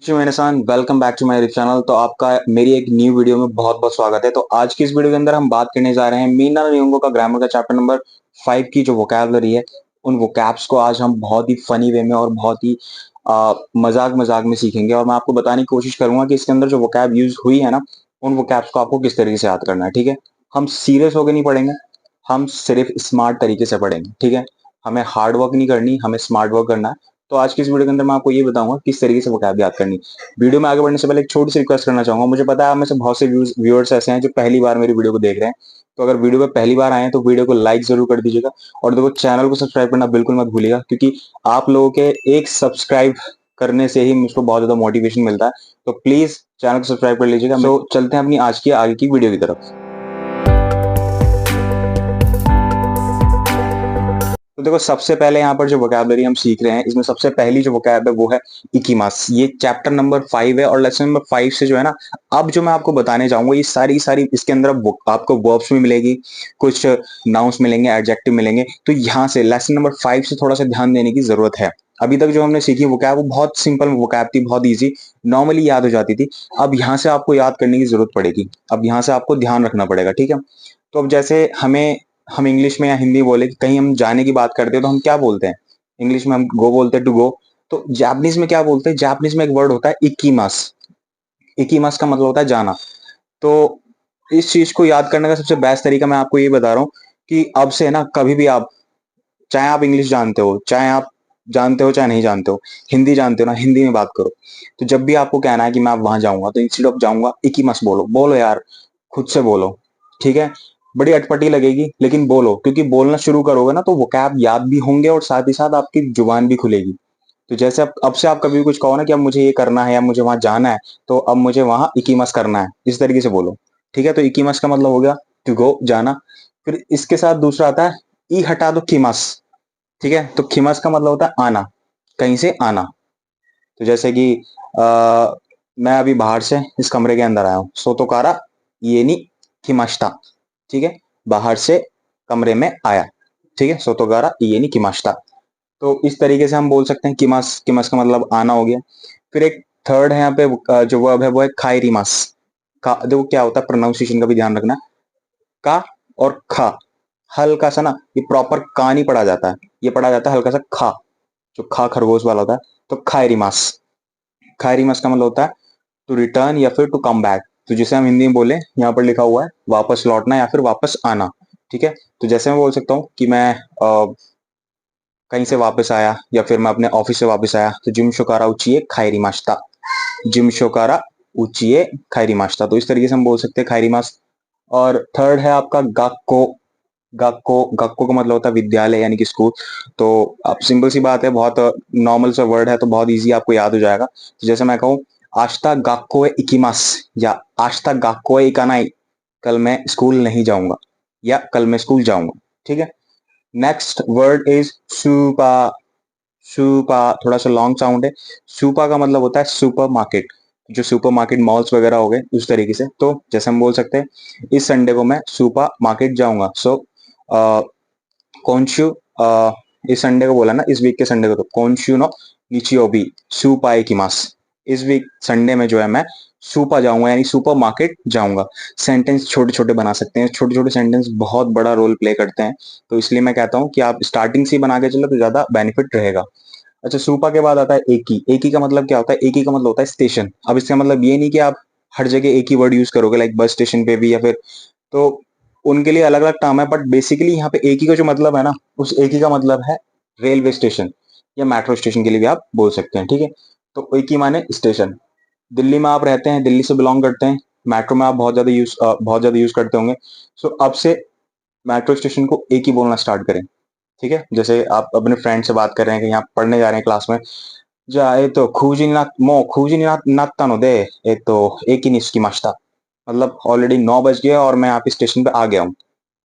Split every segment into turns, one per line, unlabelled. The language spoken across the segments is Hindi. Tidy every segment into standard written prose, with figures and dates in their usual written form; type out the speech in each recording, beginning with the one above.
जी मेरे सान welcome back to my YouTube channel. तो आपका मेरी एक न्यू वीडियो में बहुत बहुत स्वागत है। तो आज की इस वीडियो के अंदर हम बात करने जा रहे हैं मीना लियोंगो का ग्रामर का चैप्टर नंबर 5 की जो वोकैबुलरी है, उन वोकैब्स को आज हम बहुत ही फनी वे में और बहुत ही मजाक मजाक में सीखेंगे। और मैं आपको बताने की कोशिश करूंगा कि इसके अंदर जो वोकैब यूज हुई है ना, उन वोकैब्स को आपको किस तरीके से याद करना है। ठीक है, हम सीरियस होकर नहीं पढ़ेंगे, हम सिर्फ स्मार्ट तरीके से पढ़ेंगे। ठीक है, हमें हार्ड वर्क नहीं करनी, हमें स्मार्ट वर्क करना है। तो आज की इस वीडियो के अंदर मैं आपको ये बताऊंगा किस तरीके से वोकैब याद करनी है। वीडियो में आगे बढ़ने से पहले एक छोटी सी रिक्वेस्ट करना चाहूंगा। मुझे पता है आप में से बहुत से व्यूअर्स ऐसे हैं जो पहली बार मेरी वीडियो को देख रहे हैं। तो अगर वीडियो पे पहली बार आए हैं तो वीडियो को लाइक जरूर कर दीजिएगा, और देखो चैनल को सब्सक्राइब करना बिल्कुल मत भूलिएगा, क्योंकि आप लोगों के एक सब्सक्राइब करने से ही मुझको बहुत ज्यादा मोटिवेशन मिलता है। तो प्लीज चैनल को सब्सक्राइब कर लीजिएगा। तो चलते हैं अपनी आज की आगे की वीडियो की तरफ। तो देखो, सबसे पहले यहाँ पर जो वोकैबुलरी हम सीख रहे हैं, इसमें सबसे पहली जो वोकैब है वो है इकीमास। ये चैप्टर नंबर 5 है और लेसन नंबर 5 से जो है ना, अब जो मैं आपको बताने जाऊंगा ये सारी सारी इसके अंदर आपको वर्ब्स भी मिलेगी, कुछ नाउन्स मिलेंगे, एडजेक्टिव मिलेंगे। तो यहाँ से लेसन नंबर 5 से थोड़ा सा ध्यान देने की जरूरत है। अभी तक जो हमने सीखी वोकैब वो बहुत सिंपल वोकैब थी, बहुत ईजी, नॉर्मली याद हो जाती थी। अब यहाँ से आपको याद करने की जरूरत पड़ेगी, अब यहाँ से आपको ध्यान रखना पड़ेगा। ठीक है, तो अब जैसे हम इंग्लिश में या हिंदी बोले कि कहीं हम जाने की बात करते हैं तो हम क्या बोलते हैं? इंग्लिश में हम गो बोलते हैं, टू गो। तो जापानीज में क्या बोलते हैं? जापानीज में एक वर्ड होता है इकीमास। इकीमास का मतलब होता है जाना। तो इस चीज को याद करने का सबसे बेस्ट तरीका मैं आपको ये बता रहा हूँ कि अब से ना कभी भी आप, चाहे आप इंग्लिश जानते हो, चाहे आप जानते हो चाहे नहीं जानते हो, हिंदी जानते हो ना, हिंदी में बात करो। तो जब भी आपको कहना है कि मैं वहां जाऊंगा, तो इंस्टेड ऑफ जाऊंगा इकीमास बोलो। बोलो यार, खुद से बोलो। ठीक है, बड़ी अटपटी लगेगी लेकिन बोलो, क्योंकि बोलना शुरू करोगे ना तो वोकैब याद भी होंगे और साथ ही साथ आपकी जुबान भी खुलेगी। तो जैसे अब से आप कभी भी कुछ कहो ना कि अब मुझे ये करना है या मुझे वहां जाना है, तो अब मुझे वहां इकीमस करना है, इस तरीके से बोलो। ठीक है, तो इकीमस का मतलब हो गया टू गो, जाना। फिर इसके साथ दूसरा आता है ई हटा दो खीमस। ठीक है, तो खीमस का मतलब होता है आना, कहीं से आना। तो जैसे कि आ, मैं अभी बाहर से इस कमरे के अंदर आया हूँ, सोतोकारा ये नी खिमाश्ता। ठीक है, बाहर से कमरे में आया। ठीक है, सोतोकारा ये नी किमाश्ता। तो इस तरीके से हम बोल सकते हैं किमास। किमास का मतलब आना हो गया। फिर एक थर्ड है यहाँ पे, जो वर्ब है वो है खाइरिमास। का देखो क्या होता है, प्रोनाउंसिएशन का भी ध्यान रखना। का और खा, हल्का सा ना, ये प्रॉपर का नहीं पढ़ा जाता है, ये पढ़ा जाता है हल्का सा खा, जो खा खरगोश वाला होता है। तो खाइरिमास। खाइरिमास का मतलब होता है टू रिटर्न या फिर टू कम बैक। तो जिसे हम हिंदी में बोले, यहाँ पर लिखा हुआ है वापस लौटना या फिर वापस आना। ठीक है, तो जैसे मैं बोल सकता हूँ कि मैं कहीं से वापस आया या फिर मैं अपने ऑफिस से वापस आया, तो जिम शोकारा उचिए खायरी मास्ता। जिम शोकारा उचिए खायरी मास्ता। तो इस तरीके से हम बोल सकते हैं खायरी मास। और थर्ड है आपका गाक्को। गाक्को, गाक्को का मतलब होता है विद्यालय यानी कि स्कूल। तो अब सिंपल सी बात है, बहुत नॉर्मल सा वर्ड है, तो बहुत इजी आपको याद हो जाएगा। तो जैसे मैं कहूँ आस्ता गाक्को ए इकिमास, या आस्ता गाक्को ए इकानाई, कल मैं स्कूल नहीं जाऊंगा, या कल मैं स्कूल जाऊंगा। ठीक है, नेक्स्ट वर्ड इज सुपा। सुपा थोड़ा सा लॉन्ग साउंड है। सुपा का मतलब होता है सुपर मार्केट, जो सुपर मार्केट मॉल्स वगैरह हो गए उस तरीके से। तो जैसे हम बोल सकते हैं इस संडे को मैं सुपर मार्केट जाऊंगा। सो कौनशु, इस संडे को बोला ना, इस वीक के संडे को, तो कौनशु नो निचियोबी सुपाए किमास। इस वीक संडे में जो है मैं सुपा जाऊंगा, यानी सुपर मार्केट जाऊंगा। सेंटेंस छोटे छोटे बना सकते हैं, छोटे छोटे सेंटेंस बहुत बड़ा रोल प्ले करते हैं। तो इसलिए मैं कहता हूँ कि आप स्टार्टिंग से ही बना के चलो तो ज्यादा बेनिफिट रहेगा। अच्छा, सुपा के बाद आता है एकी। एकी का मतलब क्या होता है? एकी का मतलब होता है स्टेशन। अब इसका मतलब ये नहीं कि आप हर जगह एक ही वर्ड यूज करोगे, लाइक बस स्टेशन पे भी, या फिर, तो उनके लिए अलग अलग टर्म है, बट बेसिकली यहाँ पे एक ही का जो मतलब है ना, उस एक ही का मतलब है रेलवे स्टेशन या मेट्रो स्टेशन के लिए भी आप बोल सकते हैं। ठीक है, तो एक ही माने स्टेशन। दिल्ली में आप रहते हैं, दिल्ली से बिलोंग करते हैं, मेट्रो में आप बहुत ज्यादा यूज करते होंगे। सो अब से मेट्रो स्टेशन को एक ही बोलना स्टार्ट करें। ठीक है, जैसे आप अपने फ्रेंड से बात कर रहे हैं कि यहाँ पढ़ने जा रहे हैं क्लास में, जा ए तो खूजी ना मो खूजी ना नाता नो दे, ए तो एक ही निस्की मास्ता। मतलब ऑलरेडी 9 बज गया और मैं यहाँ पे स्टेशन पे आ गया हूँ।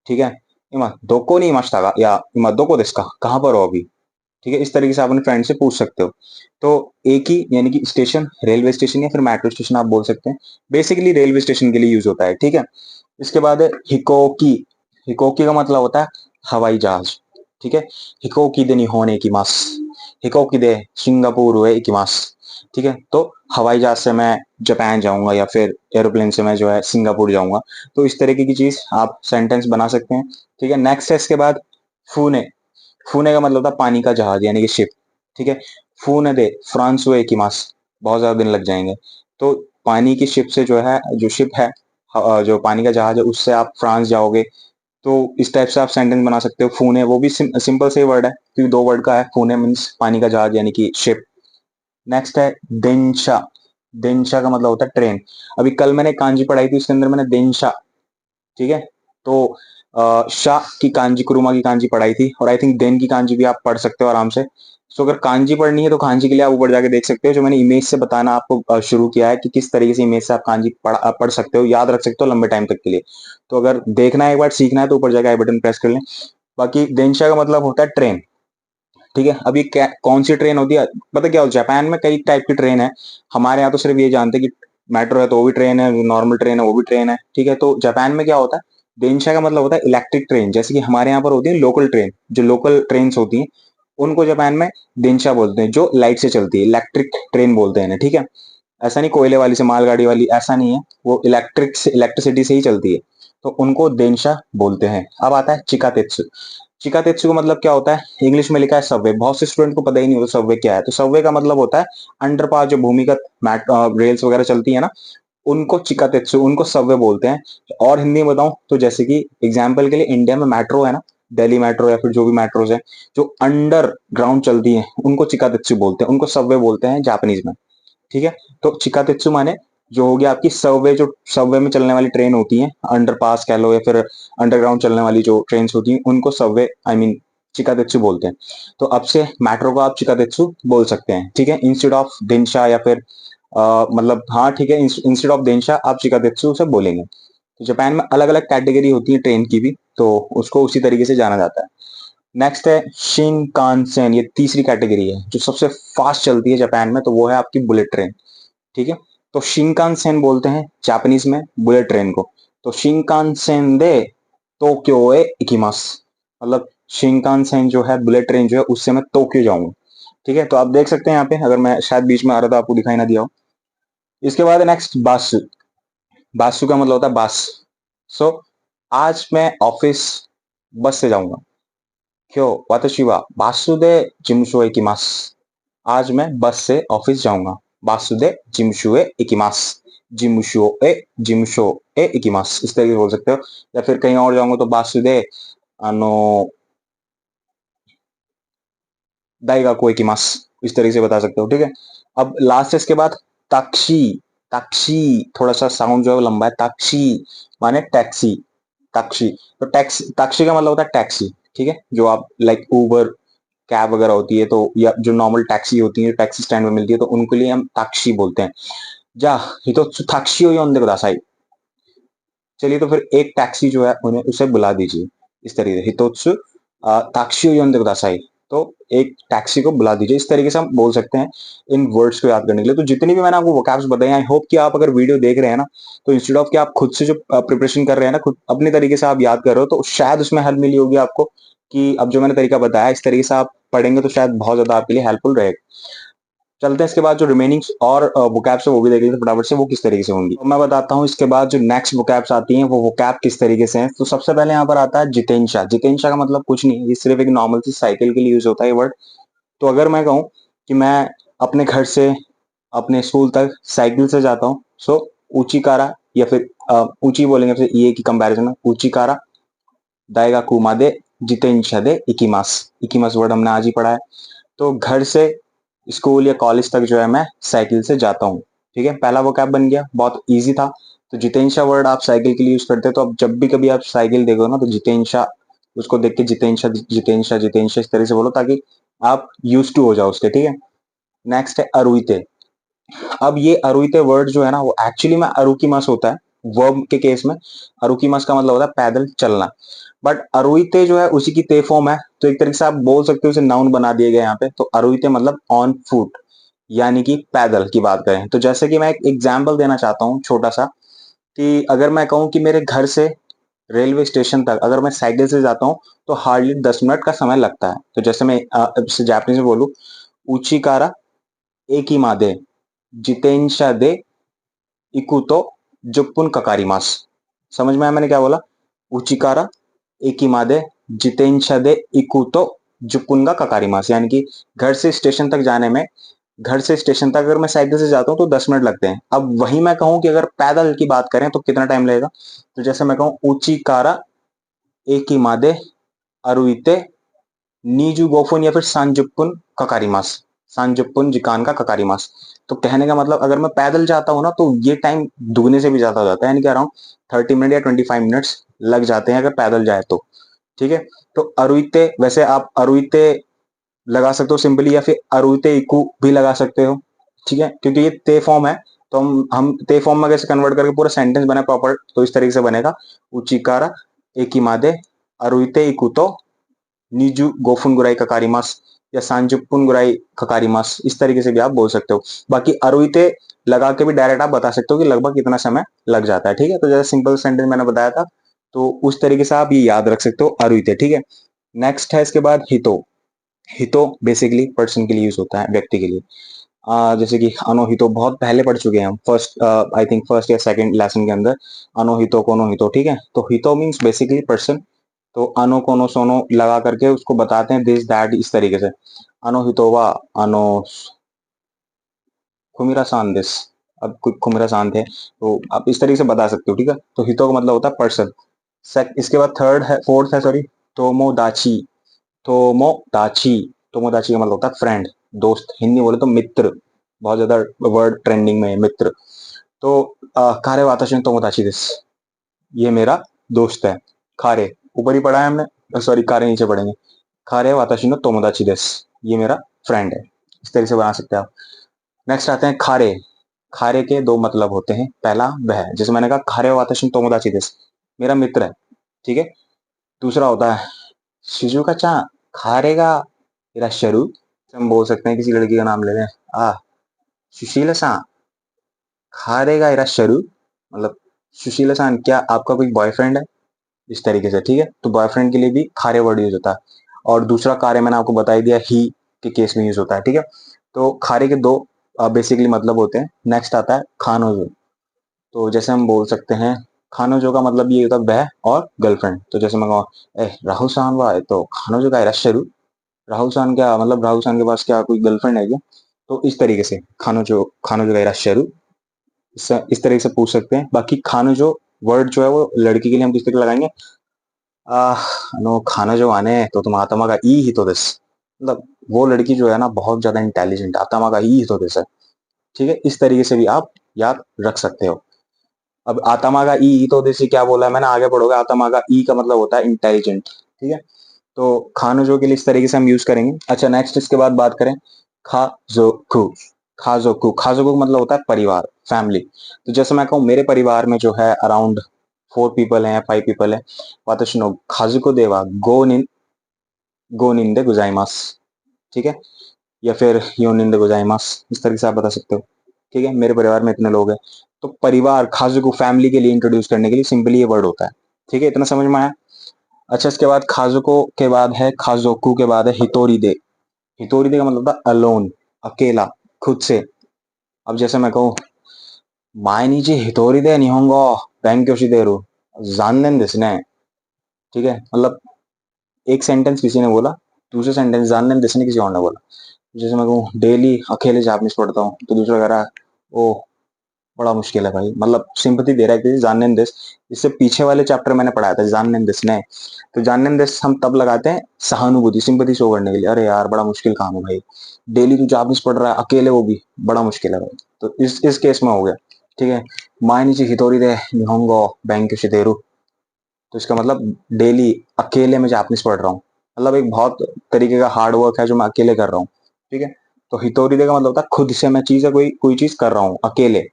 ठीक है, इमा दोको नहीं मास्ता का, या इमा दोको देस्का, कहाँ पर हो अभी? ठीक है, इस तरीके से आप अपने फ्रेंड से पूछ सकते हो। तो एक ही यानी कि स्टेशन, रेलवे स्टेशन या फिर मेट्रो स्टेशन आप बोल सकते हैं। बेसिकली रेलवे स्टेशन के लिए यूज होता है। ठीक है, इसके बाद है हिकोकी। हिकोकी का मतलब होता है हवाई जहाज। ठीक है, हिकोकी दे निहोने इकिमास। हिकोकी दे सिंगापुर हुए इकिमास। ठीक है, तो हवाई जहाज से मैं जापान जाऊंगा या फिर एरोप्लेन से मैं जो है सिंगापुर जाऊंगा। तो इस तरीके की चीज आप सेंटेंस बना सकते हैं। ठीक है, नेक्स्ट है इसके बाद फूने। फूने का मतलब होता है पानी का जहाज यानी कि शिप। ठीक है, फूने दे फ्रांस वे इकिमास, बहुत ज्यादा दिन लग जाएंगे। तो पानी की शिप से जो है, जो शिप है, जो पानी का जहाज है, उससे आप फ्रांस जाओगे। तो इस टाइप से आप सेंटेंस बना सकते हो। फूने वो भी सिंपल से वर्ड है क्योंकि दो वर्ड का है। फूने मीन्स पानी का जहाज यानी कि शिप। नेक्स्ट है देंशा। देंशा का मतलब होता है ट्रेन। अभी कल मैंने कांजी पढ़ाई थी, उसके अंदर मैंने देंशा, ठीक है, तो शाह की कांजी, कुरुमा की कांजी पढ़ाई थी, और आई थिंक देन की कांजी भी आप पढ़ सकते हो आराम से। सो अगर कांजी पढ़नी है तो कांजी के लिए आप ऊपर जाके देख सकते हो, जो मैंने इमेज से बताना आपको शुरू किया है कि किस तरीके से इमेज से आप कांजी पढ़ सकते हो, याद रख सकते हो लंबे टाइम तक के लिए। तो अगर देखना है एक बार, सीखना है, तो ऊपर जाके आई बटन प्रेस कर लें। बाकी देंशा का मतलब होता है ट्रेन। ठीक है, अब ये क्या कौन सी ट्रेन होती है, पता क्या हो, जापान में कई टाइप की ट्रेन है। हमारे यहाँ तो सिर्फ ये जानते हैं कि मेट्रो है तो वो भी ट्रेन है, नॉर्मल ट्रेन है वो भी ट्रेन है। ठीक है, तो जापान में क्या होता है, देनशा का मतलब होता है इलेक्ट्रिक ट्रेन। जैसे कि हमारे यहाँ पर होती है लोकल ट्रेन, जो लोकल ट्रेन होती हैं उनको जापान में देनशा बोलते हैं, जो लाइट से चलती है, इलेक्ट्रिक ट्रेन बोलते हैं इन्हें। ठीक है, ऐसा नहीं कोयले वाली से, मालगाड़ी वाली, ऐसा नहीं है, वो इलेक्ट्रिसिटी से ही चलती है, तो उनको देनशा बोलते हैं। अब आता है चिकातेत्सु। चिकातेत्सु का मतलब क्या होता है, इंग्लिश में लिखा है सबवे, बहुत से स्टूडेंट को पता ही नहीं होता सबवे क्या है। तो सबवे का मतलब होता है अंडरपास, जो भूमिगत रेल्स वगैरह चलती है ना, उनको चिकातेत्सु, उनको सबवे बोलते हैं। और हिंदी में बताऊं तो जैसे कि एग्जाम्पल के लिए इंडिया में मेट्रो है ना, दिल्ली मेट्रो या फिर जो भी मेट्रोज है जो अंडर ग्राउंड चलती है, उनको चिकातेत्सु बोलते हैं, उनको सबवे बोलते हैं जापानीज में। ठीक है, तो चिकातेत्सु माने जो हो गया आपकी सबवे, जो सबवे में चलने वाली ट्रेन होती है, अंडरपास कह लो या फिर अंडरग्राउंड चलने वाली जो ट्रेन होती हैं, उनको सबवे आई मीन चिकातेत्सु बोलते हैं। तो अब से मेट्रो को आप चिकातेत्सु बोल सकते हैं। ठीक है, इंस्टेड ऑफ देनशा या फिर मतलब हाँ ठीक है, इंस्टेड ऑफ देनशा आप चिकातेत्सु से बोलेंगे। तो जापान में अलग अलग कैटेगरी होती है ट्रेन की भी, तो उसको उसी तरीके से जाना जाता है। नेक्स्ट है शिनकानसेन, ये तीसरी कैटेगरी है जो सबसे फास्ट चलती है जापान में, तो वो है आपकी बुलेट ट्रेन। ठीक है, तो शिनकानसेन बोलते हैं जापानीज में बुलेट ट्रेन को। तो शिनकानसेन दे टोक्यो ए इकिमास, मतलब शिनकानसेन जो है बुलेट ट्रेन जो है उससे मैं टोक्यो जाऊंगा। ठीक है, तो आप देख सकते हैं यहाँ पे, अगर मैं शायद बीच में आ रहा था आपको दिखाई ना दिया हो। इसके बाद नेक्स्ट बासु। बासु का मतलब होता है बस। सो आज मैं ऑफिस बस से जाऊंगा। क्यों वाताशी वा बासु दे जिमुशो ए इकिमास, आज मैं बस से ऑफिस जाऊंगा। बासु दे जिमुशो ए इकिमास, जिमुशो ए इकिमास, इस तरीके से बोल सकते हो। या फिर कहीं और जाऊंगा तो बासु दे अनो दाइगाको इकिमास, इस तरीके से बता सकते हो। ठीक है, अब लास्ट है इसके बाद ताक्षी। ताक्षी थोड़ा सा साउंड जो है वो लंबा है। ताक्षी माने टैक्सी। ताक्षी, तो टैक्सी, ताक्षी का मतलब होता है टैक्सी। ठीक है, जो आप लाइक उबर कैब वगैरह होती है, तो या जो नॉर्मल टैक्सी होती है टैक्सी स्टैंड में मिलती है, तो उनके लिए हम ताक्षी बोलते हैं। जा हितो ताक्षी हो योंदे कुदासाई, चलिए तो फिर एक टैक्सी जो है उन्हें उसे बुला दीजिए। इस तरीके से हितोत्सु ताक्षी योंदे कुदासाई, तो एक टैक्सी को बुला दीजिए। इस तरीके से हम बोल सकते हैं इन वर्ड्स को याद करने के लिए। तो जितनी भी मैंने आपको वोकैब्स बताए, आई होप कि आप अगर वीडियो देख रहे हैं ना, तो इंस्टेड ऑफ कि आप खुद से जो प्रिपरेशन कर रहे हैं ना, खुद अपने तरीके से आप याद कर रहे हो, तो शायद उसमें हेल्प मिली होगी आपको कि अब जो मैंने तरीका बताया इस तरीके से आप पढ़ेंगे तो शायद बहुत ज्यादा आपके लिए हेल्पफुल रहेगा। चलते हैं इसके बाद जो रिमेनिंग और वोकैब्स है वो भी देख लेते हैं फटाफट से, वो किस तरीके से होंगी। तो मैं बताता हूँ इसके बाद जो नेक्स्ट वोकैब्स आती हैं वो वोकैब किस तरीके से हैं। तो सबसे पहले यहाँ पर आता है जितेंशा। जितेंशा का मतलब कुछ नहीं, ये सिर्फ एक नॉर्मल सी साइकिल के लिए यूज होता है ये वर्ड। तो अगर मैं कहूँ कि मैं अपने घर से अपने स्कूल तक साइकिल से जाता हूँ, सो ऊंची कारा, या फिर ऊंची बोलेंगे फिर ये की कंपैरिजन में ऊंची कारा दाएगा कुमा दे जितेंशा दे इकिमास। इकिमास वर्ड हमने आज ही पढ़ा है। तो घर से स्कूल या कॉलेज तक जो है मैं साइकिल से जाता हूँ। ठीक है, पहला वोकैब बन गया, बहुत इजी था। तो जितेंशा वर्ड आप साइकिल के लिए यूज करते हैं, तो अब जब भी कभी आप साइकिल देखो ना, तो जितेंशा, उसको देख के जितेंशा जितेंशा जितेंशा इस तरह से बोलो, ताकि आप यूज टू हो जाओ उसके। ठीक है, नेक्स्ट है अरुइते। अब ये अरुइते वर्ड जो है ना, वो एक्चुअली में अरुकिमास होता है वर्ब के केस में। अरुकिमास का मतलब होता है पैदल चलना, बट अरुइते जो है उसी की ते फॉर्म है, तो एक तरीके से आप बोल सकते हो उसे नाउन बना दिया गया यहाँ पे। तो अरुइते मतलब ऑन फुट, यानी कि पैदल की बात करें तो। जैसे कि मैं एक एग्जाम्पल देना चाहता हूँ छोटा सा, कि अगर मैं कहूँ कि मेरे घर से रेलवे स्टेशन तक अगर मैं साइकिल से जाता हूँ तो हार्डली 10 मिनट का समय लगता है। तो जैसे मैं जापानीज में बोलूँ ऊंची कारा एक ही मादे, जितेंशा दे इकुतो जुप्पुन ककारिमास। समझ में आया मैंने क्या बोला? उचिकारा एकिमादे जितेंशा दे इकुतो जुप्पुन का ककारिमास, यानी कि घर से स्टेशन तक जाने में, घर से स्टेशन तक अगर मैं साइकिल से जाता हूँ तो 10 मिनट लगते हैं। अब वही मैं कहूँ कि अगर पैदल की बात करें तो कितना टाइम लगेगा, तो जैसे मैं कहूँ उचिकारा एकिमादे अरुइते नीजू गोफुन या फिर सांजुपुन ककारिमास, सांजुपुन जिकान का ककारिमास। तो कहने का मतलब अगर मैं पैदल जाता हूँ ना तो ये टाइम दुगने से भी ज्यादा हो जाता है, यानी कि अराउंड 30 मिनट या 25 मिनट्स लग जाते हैं अगर पैदल जाए तो। ठीक है, तो अरुइते, वैसे आप अरुइते लगा सकते हो सिंपली, या फिर अरुइते इकू भी लगा सकते हो। ठीक है, क्योंकि ये ते फॉर्म है, तो हम ते फॉर्म में कैसे कन्वर्ट करके पूरा सेंटेंस बना प्रॉपर, तो इस तरीके से बनेगा उचिकारा एकिमादे अरुइते इकुतो नीजू गोफुन गुराई ककारिमास, या सांजुपुन गुराई ककारिमास, इस तरीके से भी आप बोल सकते हो। बाकी अरुइते लगा के भी डायरेक्ट आप बता सकते हो कि लगभग कितना समय लग जाता है। ठीक है, तो जैसे सिंपल सेंटेंस मैंने बताया था, तो उस तरीके से आप ये याद रख सकते हो अरुइते। ठीक है, नेक्स्ट है इसके बाद हितो। हितो बेसिकली पर्सन के लिए यूज होता है, व्यक्ति के लिए। जैसे कि अनोहितो बहुत पहले पढ़ चुके हैं हम, फर्स्ट आई थिंक फर्स्ट या सेकंड लेसन के अंदर, अनोहितो कोनोहितो। ठीक है, तो हितो मीन्स बेसिकली पर्सन। तो अनो कोनो सोनो लगा करके उसको बताते हैं दिस दैट, इस तरीके से अनोहितो वा अनो खुमिरा सान दिस। अब खुमिरा सान थे, तो आप इस तरीके से बता सकते हो। ठीक है, तो हितो का मतलब होता है पर्सन। इसके बाद थर्ड है, फोर्थ है सॉरी, तोमोदाची। तोमोदाची, तोमोदाची का मतलब होता है फ्रेंड, दोस्त, हिंदी बोले तो मित्र। बहुत ज्यादा वर्ड ट्रेंडिंग में है मित्र। तो कारे वाताशी तोमोदाची दिस, ये मेरा दोस्त है। खारे ऊपर ही पढ़ा है हमने, सॉरी कारे नीचे पढ़ेंगे। खारे वाताशी नो तोमोदाची देस, ये मेरा फ्रेंड है। इस तरीके से बना सकते हैं आप। नेक्स्ट आते हैं खारे। खारे के दो मतलब होते हैं, पहला वह, जैसे मैंने कहा खारे वाताशी तोमोदाची देस, मेरा मित्र है। ठीक है, दूसरा होता है शिजुका चा खारेगा मेरा शरू। हम बोल सकते हैं किसी लड़की का नाम ले लें, आ सुशीला सा खारेगा इरा शरू, मतलब सुशीला सान क्या आपका कोई बॉयफ्रेंड है, इस तरीके से। ठीक है, तो बॉयफ्रेंड के लिए भी खारे वर्ड यूज होता है। और दूसरा कार्य मैंने आपको बता ही दिया, ही के केस में यूज होता है। ठीक है, तो खारे के दो बेसिकली मतलब होते हैं। नेक्स्ट आता है खानोजो। तो जैसे हम बोल सकते हैं खानोजो का मतलब ये होता है वह और गर्लफ्रेंड। तो जैसे मैं कहूँ ए राहुल सान वाह, तो खानोजो का शुरू, राहुल सान क्या मतलब राहुल सान के पास क्या कोई गर्लफ्रेंड है क्या, तो इस तरीके से खानोजो, खानोजो का शुरू, इस तरीके से पूछ सकते हैं। बाकी खानोजो वर्ड जो है वो लड़की के लिए हम किस तरीके लगाएंगे, नो खाना जो आने तो तुम आत्मा का ई ही तो दिस, मतलब वो लड़की जो है ना बहुत ज्यादा इंटेलिजेंट, आत्मा का ई ही तो दिस है। ठीक है, इस तरीके से भी आप याद रख सकते हो। अब आत्मा का ई ही तो दिस क्या बोला है मैंने, आगे पढ़ोगे। आत्मा का ई का मतलब होता है इंटेलिजेंट। ठीक है, तो खानोजो के लिए इस तरीके से हम यूज करेंगे। अच्छा, नेक्स्ट इसके बाद बात करें खाजोकु। खाजोकु, खाजोकु का मतलब होता है परिवार, फैमिली। तो जैसे मैं कहूँ मेरे परिवार में जो है अराउंड 4 पीपल हैं, 5 पीपल है, वाताशी नो खाजुको देवा गो निंदे गुजाइमास। ठीक है, या फिर यो निंदे गुजाइमास, इस तरीके से आप बता सकते हो। ठीक है, मेरे परिवार में इतने लोग हैं, तो परिवार खाजुको फैमिली के लिए इंट्रोड्यूस करने के लिए सिंपली ये वर्ड होता है। ठीक है, इतना समझ में आया। अच्छा, इसके बाद खाजुको के बाद है खाजोकू, के बाद है हितोरी दे। हितोरी दे का मतलब था अलोन, अकेला, खुद से। अब जैसे मैं कहूँ मायनीची हितोरी दे निहोंगो बैंक्योशी देरू जाननेन देसने। ठीक है, मतलब एक सेंटेंस किसी ने बोला, दूसरे सेंटेंस जानने देसने किसी और ने बोला। जैसे मैं कहूँ डेली अकेले जापनीज पढ़ता हूँ, तो दूसरा कह रहा है ओ बड़ा मुश्किल है भाई, मतलब सिंपथी दे रहा है कि जानने दिस। इससे पीछे वाले चैप्टर मैंने पढ़ाया था जानने दिस ने, तो जानने दिस हम तब लगाते हैं सहानुभूति, सिंपथी शो करने के लिए। अरे यार बड़ा मुश्किल काम है भाई, डेली तू जापनीज पढ़ रहा है अकेले, वो भी बड़ा मुश्किल है भाई। तो इस केस में हो गया। ठीक है, माय नीचे हितोरी दे निहोंगो बैंक शिदेरू, तो इसका मतलब डेली अकेले में जापनीज पढ़ रहा हूँ, मतलब एक बहुत तरीके का हार्ड वर्क है जो मैं अकेले कर रहा हूँ। ठीक है, तो हितोरी दे का मतलब होता है खुद से मैं चीज है कोई कोई चीज कर रहा हूँ अकेले।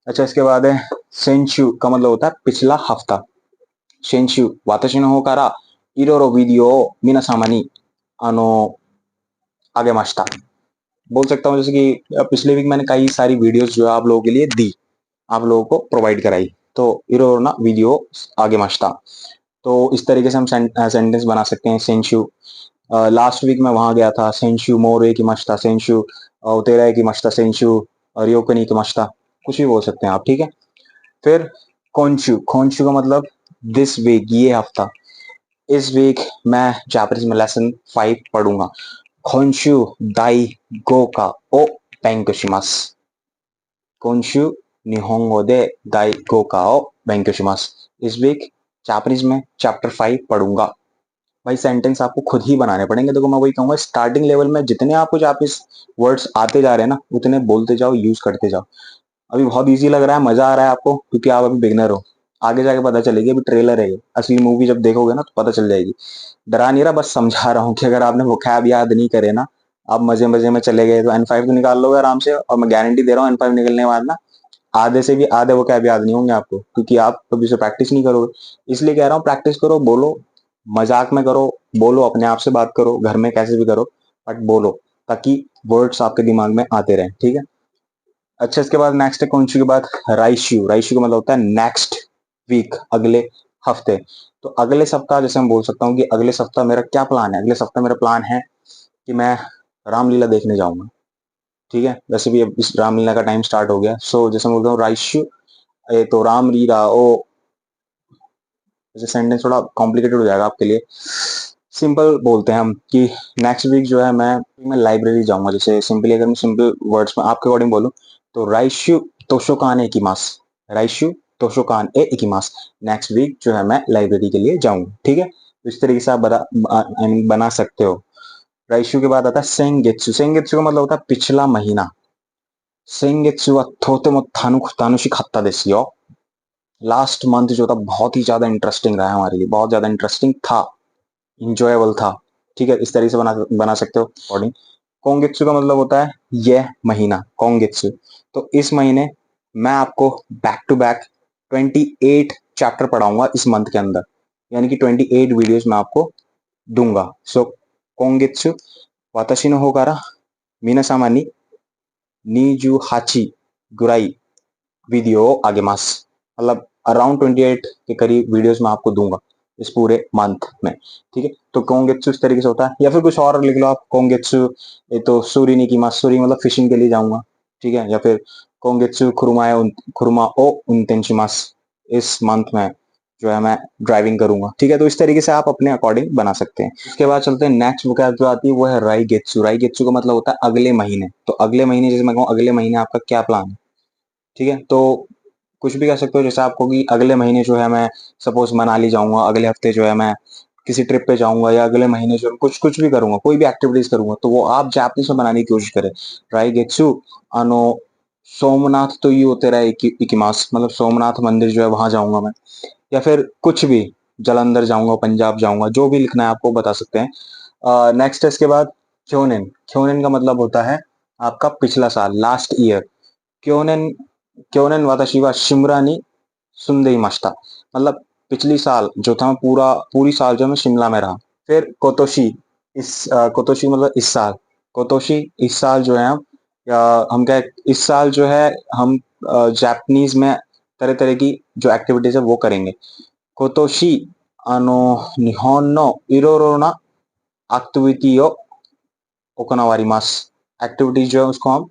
अच्छा, इसके बाद है सेंशु का मतलब होता है पिछला हफ्ता। सेंशु वाताशी नो होकारा इरोरो वीडियो मीना सामानी आनो आगे मास्टा, बोल सकता हूँ जैसे कि पिछले वीक मैंने कई सारी वीडियोस जो है आप लोगों के लिए दी, आप लोगों को प्रोवाइड कराई। तो इरोरो ना वीडियो आगे मास्टा, तो इस तरीके से हम सेंटेंस बना सकते हैं। सेंशु लास्ट वीक मैं वहां गया था, सेंशु मोरे की मस्ता सेंशु उतेरा की मस्ता सेंशु और योको नहीं मस्ता, कुछ भी बोल सकते हैं आप, ठीक है। फिर खोंशु, खोंशु का मतलब दिस वीक, ये हफ्ता। इस वीक मैं जापानीज में लेसन 5 पढ़ूंगा। खोंशु दाई गो का ओ बैंको शिमास। खोंशु निहोंगो दे दाई गो का ओ बैंको शिमास। इस वीक जापानीज में चैप्टर 5 पढ़ूंगा। भाई सेंटेंस आपको खुद ही बनाने पड़ेंगे। देखो मैं वही कहूंगा, स्टार्टिंग लेवल में जितने आपको जापानीज वर्ड्स आते जा रहे हैं ना, उतने बोलते जाओ, यूज करते जाओ। अभी बहुत इजी लग रहा है, मजा आ रहा है आपको, क्योंकि आप अभी बिगनर हो। आगे जाके पता चलेगी, अभी ट्रेलर है ये, असली मूवी जब देखोगे ना तो पता चल जाएगी। डरा नहीं रहा, बस समझा रहा हूँ कि अगर आपने वोकैब याद नहीं करे ना, आप मजे मजे में चले गए तो N5 तो निकाल लोगे आराम से, और मैं गारंटी दे रहा हूँ N5 निकलने के बाद ना आधे से भी आधे वोकैब याद नहीं होंगे आपको, क्योंकि आप कभी से प्रैक्टिस नहीं करोगे। इसलिए कह रहा हूँ प्रैक्टिस करो, बोलो, मजाक में करो, बोलो, अपने आप से बात करो, घर में कैसे भी करो, बट बोलो, ताकि वर्ड्स आपके दिमाग में आते रहे, ठीक है। अच्छा, इसके बाद नेक्स्ट है कौनसी के बाद राइशु। राइशु का मतलब होता है नेक्स्ट वीक, अगले हफ्ते। तो अगले सप्ताह जैसे मैं बोल सकता हूँ कि अगले सप्ताह मेरा क्या प्लान है। अगले सप्ताह मेरा प्लान है कि मैं रामलीला देखने जाऊंगा, ठीक है। वैसे भी अब इस रामलीला का टाइम स्टार्ट हो गया, सो जैसे मैं बोलता हूँ राइशु, ये तो रामलीला ओ, जैसे सेंटेंस थोड़ा कॉम्प्लिकेटेड हो जाएगा आपके लिए, सिंपल बोलते हैं हम कि नेक्स्ट वीक जो है मैं लाइब्रेरी जाऊंगा। जैसे सिंपली अगर मैं सिंपल वर्ड्स में आपके अकॉर्डिंग बोलूं तो राइशु तोशोकान ए इकिमास। राइशु तोशोकान ए इकिमास, नेक्स्ट वीक जो है मैं लाइब्रेरी के लिए जाऊंगा, ठीक है। तो इस तरीके से आप बना सकते हो। राइशु के बाद आता है सेंगेत्सु। सेंगेत्सु का मतलब होता है पिछला महीना। सेंगेत्सु वा तोतेमो तानुशिक हत्ता देसु यो। लास्ट मंथ जो था बहुत ही ज्यादा इंटरेस्टिंग रहा है हमारे लिए, बहुत ज्यादा इंटरेस्टिंग था, इंजॉयबल था, ठीक है। इस तरीके से बना सकते हो अकॉर्डिंग। कोंगेत्सु का मतलब होता है यह महीना, कोंगेत्सु। तो इस महीने मैं आपको बैक टू बैक 28 चैप्टर पढ़ाऊंगा इस मंथ के अंदर, यानी कि 28 वीडियोस मैं आपको दूंगा। सो कोंगेत्सु वाताशी नो होगारा मीनासामा नी 28 गुराई वीडियो आगे मास, मतलब अराउंड 28 के करीब वीडियोस मैं आपको दूंगा इस पूरे मंथ में, ठीक है। तो कोंगेत्सु इस तरीके से होता है, या फिर कुछ और लिख लो आप, कोंगेत्सु ये तो सूरी की मासूरी, मतलब फिशिंग के लिए जाऊंगा, ठीक है। या फिर कोंगेत्सु खुरुमा ओ उनतेंशिमास, इस मंथ में जो है मैं ड्राइविंग करूंगा, ठीक है। तो इस तरीके से आप अपने अकॉर्डिंग बना सकते हैं। उसके बाद चलते हैं नेक्स्ट वोकैब जो आती है वो है राइगेत्सु। राइगेत्सु का मतलब होता है अगले महीने। तो अगले महीने, जैसे मैं कहूँ अगले महीने आपका क्या प्लान है, ठीक है। तो कुछ भी कर सकते हो, जैसे आपको कि अगले महीने जो है मैं सपोज मनाली जाऊंगा, अगले हफ्ते जो है मैं किसी ट्रिप पे जाऊंगा, या अगले महीने जो कुछ कुछ भी करूंगा, कोई भी एक्टिविटीज करूंगा, तो वो आप जापानीज में बनाने की कोशिश करें। राइगेत्सु आनो सोमनाथ तो ये होते रहा इकिमास, मतलब सोमनाथ मंदिर जो है वहां जाऊंगा मैं, या फिर कुछ भी, जलंधर जाऊंगा, पंजाब जाऊंगा, जो भी लिखना है आपको बता सकते हैं। नेक्स्ट है इसके बाद क्योनेन। क्योनेन का मतलब होता है आपका पिछला साल, लास्ट ईयर। क्योनेन क्योनेन वाताशी वा शिमरा नी सुंदई मस्ता, मतलब पिछली साल जो था पूरी साल जो मैं शिमला में रहा। फिर कोतोशी, कोतोशी मतलब इस साल। कोतोशी इस साल जो है या हम क्या, इस साल जो है हम जापानीज में तरह तरह की जो एक्टिविटीज है वो करेंगे। कोतोशी आनो निहोन नो इरोरो ना एक्टिविटी ओ ओकोनावारी मास, एक्टिविटीज जो है उसको हम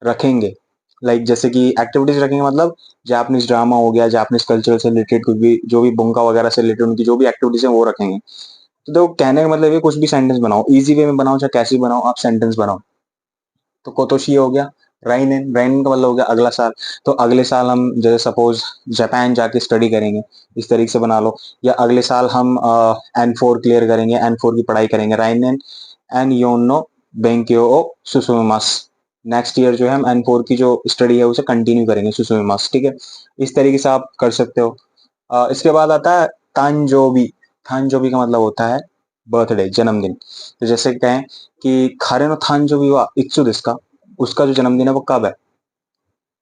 रखेंगे। जैसे कि एक्टिविटीज रखेंगे मतलब जापानीज ड्रामा हो गया, जापानीज कल्चर से रिलेटेड कुछ भी, जो भी बुंका वगैरह से रिलेटेड उनकी जो भी एक्टिविटीज है वो रखेंगे। तो देखो कहने का मतलब ये, कुछ भी सेंटेंस बनाओ, इजी वे में बनाओ चाहे कैसे बनाओ, आप सेंटेंस बनाओ। तो कोतोशी हो गया। राइनेन, राइनेन का मतलब हो गया अगला साल। तो अगले साल हम जैसे सपोज जापान जाके स्टडी करेंगे, इस तरीके से बना लो। या अगले साल हम N4 क्लियर करेंगे, N4 की पढ़ाई करेंगे। राइनेन एन योनो बेंक्यो ओ सुसुमास, नेक्स्ट ईयर जो है हम N4 की जो स्टडी है उसे कंटिन्यू करेंगे सुसुमास, ठीक है। इस तरीके से आप कर सकते हो। इसके बाद आता है तांजोबी। तांजोबी का मतलब होता है बर्थडे, जन्मदिन। तो जैसे कहें कि खारे नो तांजोबी वा इत्सु देसु का, उसका जो जन्मदिन है वो कब है,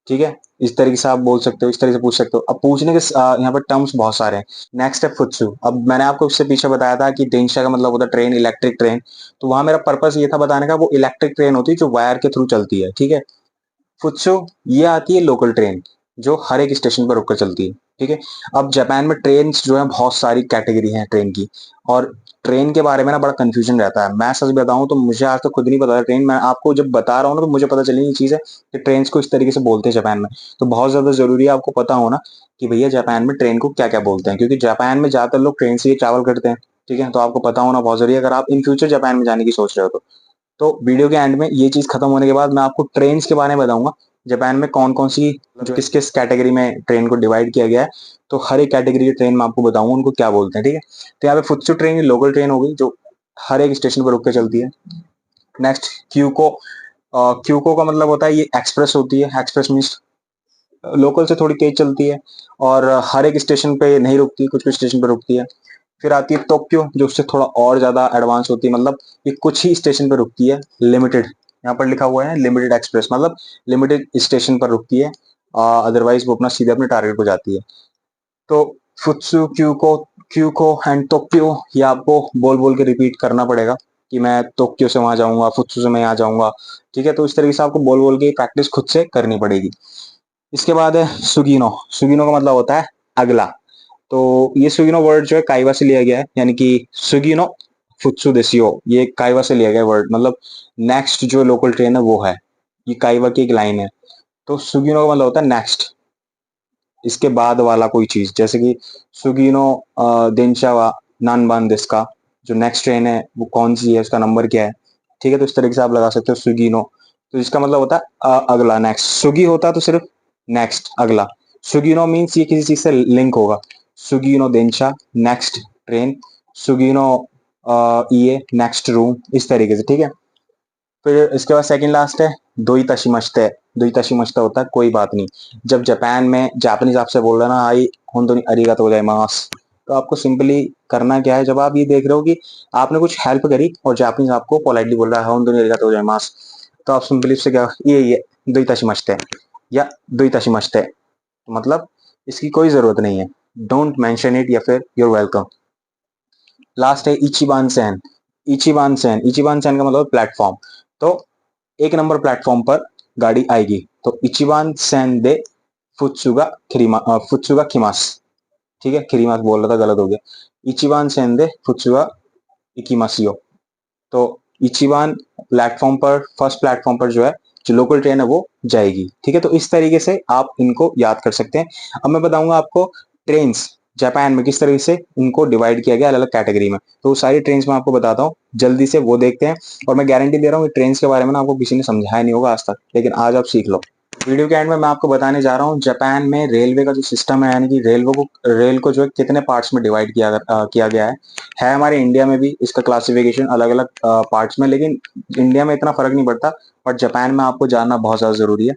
ठीक है। इस तरीके से आप बोल सकते हो, इस तरीके से पूछ सकते हो। अब पूछने के यहाँ पर टर्म्स बहुत सारे हैं। नेक्स्ट है फुत्सु। अब मैंने आपको इससे पीछे बताया था कि डेंशा का मतलब होता है ट्रेन, इलेक्ट्रिक ट्रेन। तो वहां मेरा पर्पस ये था बताने का, वो इलेक्ट्रिक ट्रेन होती है जो वायर के थ्रू चलती है, ठीक है। फुत्सु ये आती है लोकल ट्रेन, जो हर एक स्टेशन पर रुककर चलती है, ठीक है। अब जापान में ट्रेन जो है बहुत सारी कैटेगरी है ट्रेन की, और ट्रेन के बारे में ना बड़ा कंफ्यूजन रहता है। मैं सच बताऊं तो मुझे आज तक खुद नहीं पता था ट्रेन, मैं आपको जब बता रहा हूँ ना तो मुझे पता चली ये चीज है कि ट्रेन को इस तरीके से बोलते हैं जापान में। तो बहुत ज्यादा जरूरी है आपको पता होना कि भैया जापान में ट्रेन को क्या क्या बोलते हैं, क्योंकि जापान में ज्यादातर लोग ट्रेन से ही ट्रैवल करते हैं। ठीक है, तो आपको पता होना बहुत जरूरी है अगर आप इन फ्यूचर जापान में जाने की सोच रहे हो तो वीडियो के एंड में ये चीज खत्म होने के बाद मैं आपको ट्रेन्स के बारे में बताऊंगा, जापान में कौन कौन सी जो किस किस कैटेगरी में ट्रेन को डिवाइड किया गया है। तो हर एक कैटेगरी की ट्रेन मैं आपको बताऊंगा उनको क्या बोलते हैं। ठीक है, तो यहाँ पे फुत्सु ट्रेन लोकल ट्रेन होगी जो हर एक स्टेशन पर रुक के चलती है। नेक्स्ट क्यूको, क्यूको का मतलब होता है ये एक्सप्रेस होती है। एक्सप्रेस मीन्स लोकल से थोड़ी तेज चलती है और हर एक स्टेशन पे नहीं रुकती, कुछ कुछ स्टेशन पे रुकती है। फिर आती है टोक्यो जो उससे थोड़ा और ज्यादा एडवांस होती है, मतलब ये कुछ ही स्टेशन पे रुकती है, लिमिटेड, यहाँ पर लिखा हुआ है लिमिटेड एक्सप्रेस, मतलब लिमिटेड स्टेशन पर रुकती है, अदरवाइज वो अपना सीधे अपने टारगेट को जाती है। तो फुत्सु, क्यूको, क्यूको एंड टोक्यो ये आपको बोल बोल के रिपीट करना पड़ेगा कि मैं टोक्यो से वहां जाऊंगा, फुत्सु से मैं यहाँ जाऊंगा। ठीक है, तो इस तरीके से आपको बोल बोल के प्रैक्टिस खुद से करनी पड़ेगी। इसके बाद है सुगिनो। सुगिनो का मतलब होता है अगला। तो ये सुगिनो वर्ड जो है काइवा से लिया गया है, यानी कि सुगिनो फुत्सु देसियो, ये काइवा से लिया गया वर्ड, मतलब नेक्स्ट जो लोकल ट्रेन है वो है, ये काइवा की एक लाइन है। तो सुगिनो का मतलब होता है नेक्स्ट, इसके बाद वाला कोई चीज, जैसे कि सुगिनो देनशावा नानबान देस्का, जो नेक्स्ट ट्रेन है वो कौन सी है, उसका नंबर क्या है। ठीक है, तो इस तरीके से आप लगा सकते हो सुगिनो। तो इसका मतलब होता है अगला, नेक्स्ट। सुगी होता है तो सिर्फ नेक्स्ट, अगला। सुगिनो मीन्स ये किसी चीज से लिंक होगा। सुगिनो देनशा नेक्स्ट ट्रेन, सुगिनो ये नेक्स्ट रूम, इस तरीके से। ठीक है, फिर इसके बाद सेकंड लास्ट है दोई तशिमश्ते। दोई तशिमश्ते होता है कोई बात नहीं। जब जापान में जापानीज आपसे बोल रहा है ना आई होंदो अरिगातो गोजाइमास, तो आपको सिंपली करना क्या है, जब आप ये देख रहे हो कि आपने कुछ हेल्प करी और जापानीज आपको पोलाइटली बोल रहा है होंदो अरिगातो गोजाइमास, तो आप सिंपली उससे क्या ये दोई तशिमश्ते या दोई तशिमश्ते, मतलब इसकी कोई जरूरत नहीं है, डोंट मेंशन इट या फिर यूर वेलकम। लास्ट है इचिबान सेन। इचिबान सेन, इचिबान सेन का मतलब प्लेटफॉर्म। तो एक नंबर प्लेटफॉर्म पर गाड़ी आएगी, तो इचिबान सेन दे फुत्सुगा फुत्सुगा किमास। ठीक है, किरिमास बोल रहा था, गलत हो गया। इचिबान सेन दे फुत्सुगा इकिमासियो। तो इचिबान प्लेटफॉर्म पर, फर्स्ट प्लेटफॉर्म पर जो है जो लोकल ट्रेन है वो जाएगी। ठीक है, तो इस तरीके से आप इनको याद कर सकते हैं। अब मैं बताऊंगा आपको ट्रेन जापान में किस तरीके से इनको डिवाइड किया गया अलग अलग कैटेगरी में, तो सारी ट्रेन मैं आपको बताता हूँ, जल्दी से वो देखते हैं। और मैं गारंटी दे रहा हूँ ट्रेन के बारे में ना आपको किसी ने समझाया नहीं होगा आज तक, लेकिन आज आप सीख लो। वीडियो के एंड में मैं आपको बताने जा रहा हूँ जापान में रेलवे का जो सिस्टम है, यानी कि रेल को जो है कितने पार्ट्स में डिवाइड किया गया है हमारे इंडिया में भी इसका क्लासिफिकेशन अलग अलग पार्ट्स में, लेकिन इंडिया में इतना फर्क नहीं पड़ता, बट जापान में आपको जानना बहुत ज्यादा जरूरी है।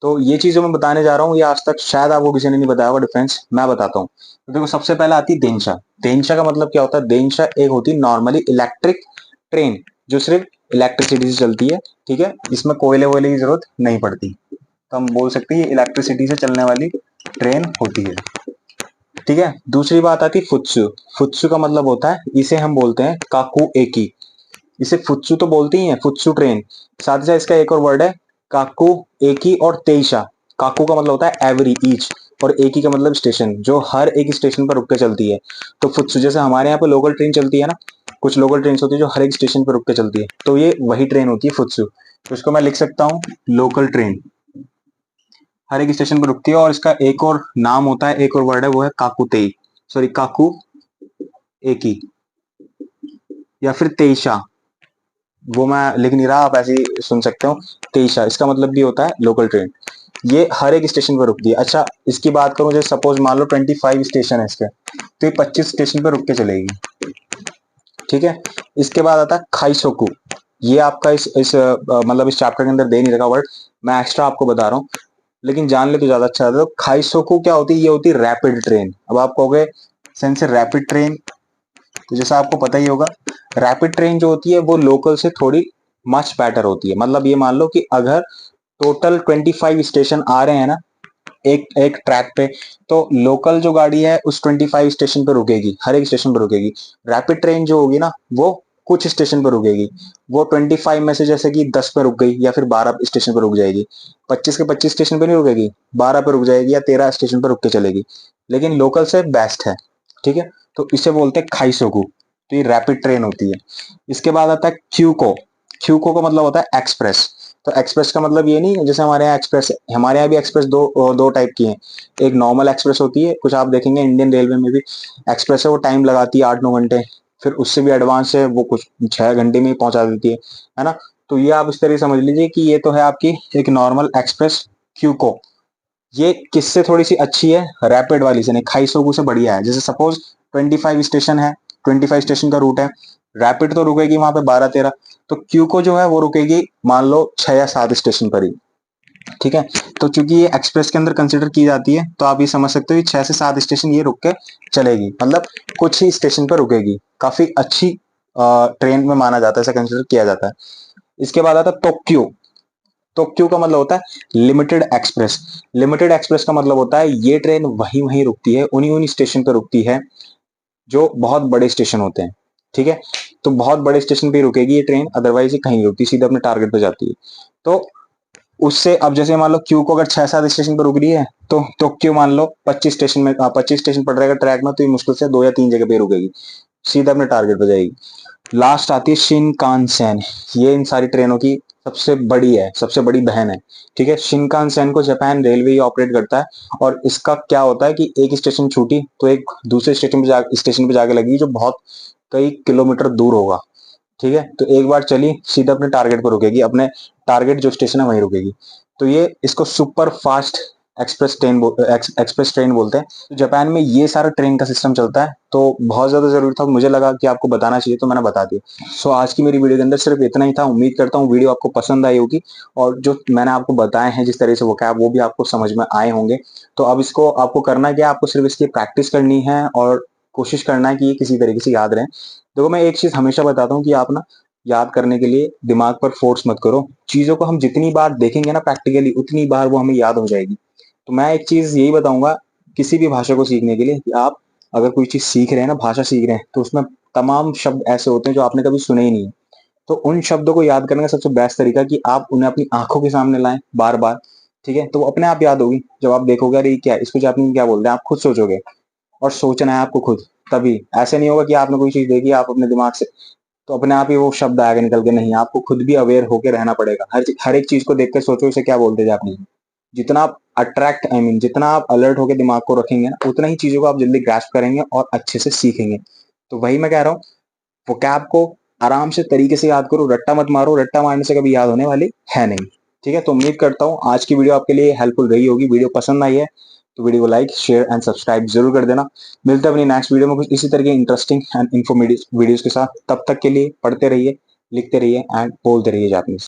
तो ये चीजें मैं बताने जा रहा हूँ, ये आज तक शायद आपको किसी ने नहीं बताया होगा डिफरेंस, मैं बताता हूँ। तो देखो सबसे पहले आती है देनशा। देनशा का मतलब क्या होता है, देनशा एक होती है नॉर्मली इलेक्ट्रिक ट्रेन जो सिर्फ इलेक्ट्रिसिटी से चलती है। ठीक है, इसमें कोयले वोयले की जरूरत नहीं पड़ती, तो हम बोल सकते हैं ये इलेक्ट्रिसिटी से चलने वाली ट्रेन होती है। ठीक है, दूसरी बात आती है फुत्सु। फुत्सु का मतलब होता है, इसे हम बोलते हैं काकू एकी। इसे फुत्सु तो बोलते ही है, फुत्सु ट्रेन, साथ ही साथ इसका एक और वर्ड है काकू एकी और तेईशा। काकू का मतलब होता है एवरी, ईच, और एकी का मतलब स्टेशन, जो हर एक स्टेशन पर रुक के चलती है। तो फुत्सु जैसे हमारे यहाँ पे लोकल ट्रेन चलती है ना, कुछ लोकल ट्रेन होती है जो हर एक स्टेशन पर रुक के चलती है, तो ये वही ट्रेन होती है फुत्सु। तो इसको मैं लिख सकता हूँ लोकल ट्रेन, हर एक स्टेशन पर रुकती है। और इसका एक और नाम होता है, एक और वर्ड है, वो है काकुतेई, सॉरी काकू एकी या फिर तेईशा, वो मैं लिख नहीं रहा, आप ऐसे ही सुन सकते हो। तेईशा इसका मतलब भी होता है लोकल ट्रेन, ये हर एक स्टेशन पर रुकती है। अच्छा, इसकी बात करूं, जैसे सपोज मान लो 25 स्टेशन है इसके, तो ये 25 स्टेशन पर रुक के चलेगी। ठीक है, इसके बाद आता है खाइसोकू। ये आपका इस मतलब इस चैप्टर के अंदर दे नहीं रखा वर्ड, मैं एक्स्ट्रा आपको बता रहा हूँ, लेकिन जान ले तो ज्यादा अच्छा है। तो खाइसोकू क्या होती है, ये होती है रैपिड ट्रेन। अब आप कहोगे सेंस रैपिड ट्रेन, तो जैसा आपको पता ही होगा रैपिड ट्रेन जो होती है वो लोकल से थोड़ी मच बेटर होती है। मतलब ये मान लो कि अगर टोटल 25 स्टेशन आ रहे हैं ना एक एक ट्रैक पे, तो लोकल जो गाड़ी है उस 25 स्टेशन पे रुकेगी, हर एक स्टेशन पे रुकेगी। रैपिड ट्रेन जो होगी ना वो कुछ स्टेशन पे रुकेगी, वो 25 में से जैसे कि 10 पे रुक गई या फिर 12 स्टेशन पे रुक जाएगी, 25 के 25 स्टेशन पे नहीं रुकेगी, 12 पे रुक जाएगी या 13 स्टेशन पे रुक के चलेगी, लेकिन लोकल से बेस्ट है। ठीक है, तो इसे बोलते हैं खाइसोगु। तो ये रैपिड ट्रेन होती है। इसके बाद आता है क्यूको। क्यूको का मतलब होता है एक्सप्रेस। तो एक्सप्रेस का मतलब ये नहीं है जैसे हमारे यहाँ एक्सप्रेस है, हमारे यहाँ भी एक्सप्रेस दो टाइप की है। एक नॉर्मल एक्सप्रेस होती है, कुछ आप देखेंगे इंडियन रेलवे में भी एक्सप्रेस है, वो टाइम लगाती है 8-9 घंटे। फिर उससे भी एडवांस है, वो कुछ 6 घंटे में ही पहुंचा देती है ना। तो ये आप इस तरह समझ लीजिए कि ये तो है आपकी एक नॉर्मल एक्सप्रेस क्यूको। ये किससे थोड़ी सी अच्छी है, रैपिड वाली से नहीं, खाईसोगु से बढ़िया है। जैसे सपोज 25 स्टेशन है, 25 स्टेशन का रूट है, रैपिड तो रुकेगी वहां पे 12-13, तो क्यूको जो है वो रुकेगी मान लो 6 या 7 स्टेशन पर ही। ठीक है, तो चूंकि ये एक्सप्रेस के अंदर कंसिडर की जाती है, तो आप ये समझ सकते हो 6 से 7 स्टेशन ये रुक के चलेगी, मतलब कुछ ही स्टेशन पर रुकेगी। काफी अच्छी ट्रेन में माना जाता है, ऐसा कंसिडर किया जाता है। इसके बाद आता है टोक्यो। टोक्यो का मतलब होता है लिमिटेड एक्सप्रेस। लिमिटेड एक्सप्रेस का मतलब होता है ये ट्रेन वहीं वहीं रुकती है, उन्हीं उन्हीं स्टेशन पर रुकती है जो बहुत बड़े स्टेशन होते हैं। ठीक है, तो बहुत बड़े स्टेशन पे रुकेगी ये ट्रेन, अदरवाइज ये कहीं नहीं रुकती, सीधे अपने टारगेट पे जाती है। तो उससे अब जैसे मान लो क्यू को अगर 6-7 स्टेशन पर रुक रही है, तो क्यू मान लो 25 स्टेशन में, 25 स्टेशन पड़ रहेगा ट्रैक में, तो ये मुश्किल से 2 या 3 जगह पे रुकेगी, सीधा अपने टारगेट पे जाएगी। लास्ट आती है शिनकानसेन। ये इन सारी ट्रेनों की सबसे बड़ी है, सबसे बड़ी बहन है। ठीक है, शिनकानसेन को जापान रेलवे ही ऑपरेट करता है। और इसका क्या होता है कि एक स्टेशन छूटी तो एक दूसरे स्टेशन पे जाके लगी, जो बहुत कई किलोमीटर दूर होगा। ठीक है, तो एक बार चली सीधा अपने टारगेट पर रुकेगी, अपने टारगेट जो स्टेशन है वहीं रुकेगी। तो ये इसको सुपर फास्ट एक्सप्रेस ट्रेन बोलते हैं। तो जापान में ये सारा ट्रेन का सिस्टम चलता है, तो बहुत ज्यादा जरूरी था, मुझे लगा कि आपको बताना चाहिए, तो मैंने बता दिया। सो आज की मेरी वीडियो के अंदर सिर्फ इतना ही था। उम्मीद करता हूँ वीडियो आपको पसंद आई होगी, और जो मैंने आपको बताए हैं जिस तरह से वो भी आपको समझ में आए होंगे। तो अब इसको आपको करना क्या, आपको सिर्फ इसकी प्रैक्टिस करनी है और कोशिश करना है कि ये किसी तरीके से याद रहे। देखो, मैं एक चीज हमेशा बताता हूँ कि आप ना याद करने के लिए दिमाग पर फोर्स मत करो। चीजों को हम जितनी बार देखेंगे ना प्रैक्टिकली, उतनी बार वो हमें याद हो जाएगी। तो मैं एक चीज यही बताऊंगा किसी भी भाषा को सीखने के लिए, कि आप अगर कोई चीज सीख रहे हैं ना, भाषा सीख रहे हैं, तो उसमें तमाम शब्द ऐसे होते हैं जो आपने कभी सुने ही नहीं है। तो उन शब्दों को याद करने का सबसे बेस्ट तरीका कि आप उन्हें अपनी आंखों के सामने लाएं बार बार। ठीक है, तो वो अपने आप याद होगी। जब आप देखोगे अरे ये क्या है, इसको जापानी में क्या बोलते हैं, आप खुद सोचोगे, और सोचना है आपको खुद। तभी ऐसे नहीं होगा कि आपने कोई चीज देखी आप अपने दिमाग से, तो अपने आप ही वो शब्द आएगा निकल के, नहीं, आपको खुद भी अवेयर होकर रहना पड़ेगा। हर एक चीज को देख कर सोचो इसे क्या बोलते हैं जापानी में। जितना आप जितना आप अलर्ट होकर दिमाग को रखेंगे ना, उतना ही चीजों को आप जल्दी ग्रास्प करेंगे और अच्छे से सीखेंगे। तो वही मैं कह रहा हूँ, वोकैब को आराम से तरीके से याद करो, रट्टा मत मारो, रट्टा मारने से कभी याद होने वाली है नहीं। ठीक है, तो उम्मीद करता हूँ आज की वीडियो आपके लिए हेल्पफुल रही होगी। वीडियो पसंद आई है तो वीडियो को लाइक, शेयर एंड सब्सक्राइब जरूर कर देना। मिलते हैं अपनी नेक्स्ट वीडियो में कुछ इसी तरह के इंटरेस्टिंग एंड इन्फॉर्मेटिव वीडियोस के साथ। तब तक के लिए पढ़ते रहिए, लिखते रहिए एंड बोलते रहिए जापानीज।